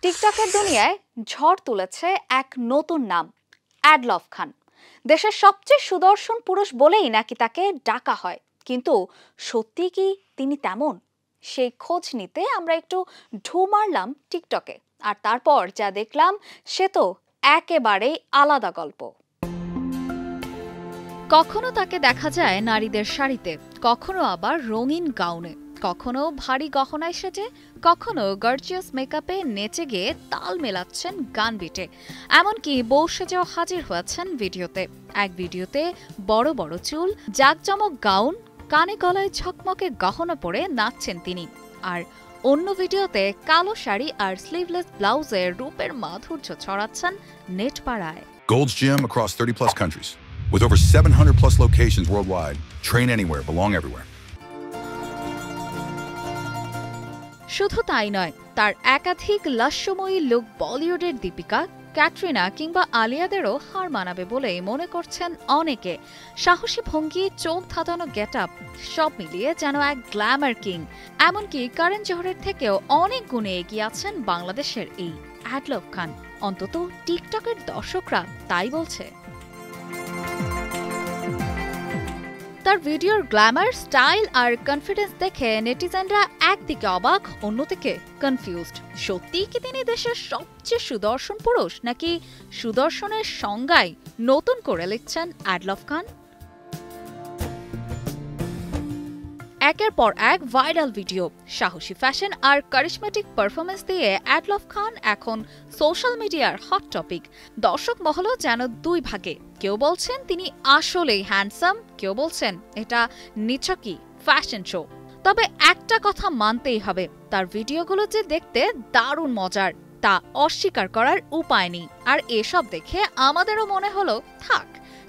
টিকটকের দুনিয়ায় ঝড় তুলেছে এক নতুন নাম, অ্যাডলফ খান। দেশের সবচেয়ে সুদর্শন পুরুষ বলেই নাকি তাকে ডাকা হয়, কিন্তু সত্যি কি তিনি তেমন? সেই খোঁজ নিতে আমরা একটু ঢু মারলাম টিকটকে, আর তারপর যা দেখলাম সে তো একেবারেই আলাদা গল্প। কখনো তাকে দেখা যায় নারীদের শাড়িতে, কখনো আবার রঙিন গাউনে, কখনো ভারী গহনায় সেজে, কখনো গর্জিয়াস মেকআপে নেচে গিয়ে তাল মেলাচ্ছেন গান বিটে। এমনকি বউ সেজেও হাজির হয়েছেন ভিডিওতে। এক ভিডিওতে বড় বড় চুল, জাঁকজমক গাউন, কানে গলায় ঝকমকে গহনা পরে নাচছেন তিনি। আর অন্য ভিডিওতে কালো শাড়ি আর স্লিভলেস ব্লাউজে রূপের মাধুর্য ছড়াচ্ছেন নেট পাড়ায়। Gold's Gym across 30 plus countries. With over 700 plus locations worldwide. Train anywhere, belong everywhere. শুধু তাই নয়, তার একাধিক লাস্যময়ী লুক বলিউডের দীপিকা, ক্যাটরিনা কিংবা আলিয়াদেরও হার মানাবে বলে মনে করছেন অনেকে। সাহসী ভঙ্গি, চোখ ধাঁধানো গেটআপ, সব মিলিয়ে যেন এক গ্ল্যামার কিং। এমনকি করণ জোহরের থেকেও অনেক গুণে এগিয়ে আছেন বাংলাদেশের এই অ্যাডলফ খান। অন্তত টিকটকের দর্শকরা তাই বলছে। তার ভিডিওর গ্ল্যামার, স্টাইল আর কনফিডেন্স দেখে নেটিজেনরা একদিকে অবাক, অন্যদিকে কনফিউজড। সত্যিই কি তিনি দেশের সবচেয়ে সুদর্শন পুরুষ, নাকি সুদর্শনের সংজ্ঞায় নতুন করে লিখছেন অ্যাডলফ খান? একের পর এক ভাইরাল ভিডিও, সাহসী ফ্যাশন আর কারিশমেটিক পারফরমেন্স দিয়ে অ্যাডলফ খান এখন সোশ্যাল মিডিয়ার হট টপিক। দর্শক মহলও যেন দুই ভাগে। কেউ বলছেন তিনি আসলেই হ্যান্ডসাম, কেউ বলছেন এটা নিছকই ফ্যাশন শো। তবে একটা কথা মানতেই হবে, তার ভিডিওগুলো যে দেখতে দারুণ মজার, তা অস্বীকার করার উপায় নেই। আর এসব দেখে আমাদেরও মনে হলো থাক,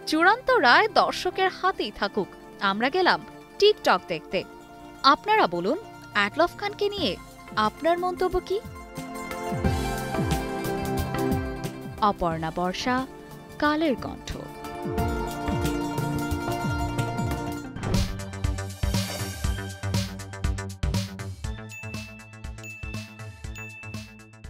চূড়ান্ত রায় দর্শকের হাতেই থাকুক। আমরা গেলাম টিকটক দেখতে। আপনারা বলুন, অ্যাডলফ খানকে নিয়ে আপনার মন্তব্য কি? অপর্ণা বর্ষা, কালের কণ্ঠ।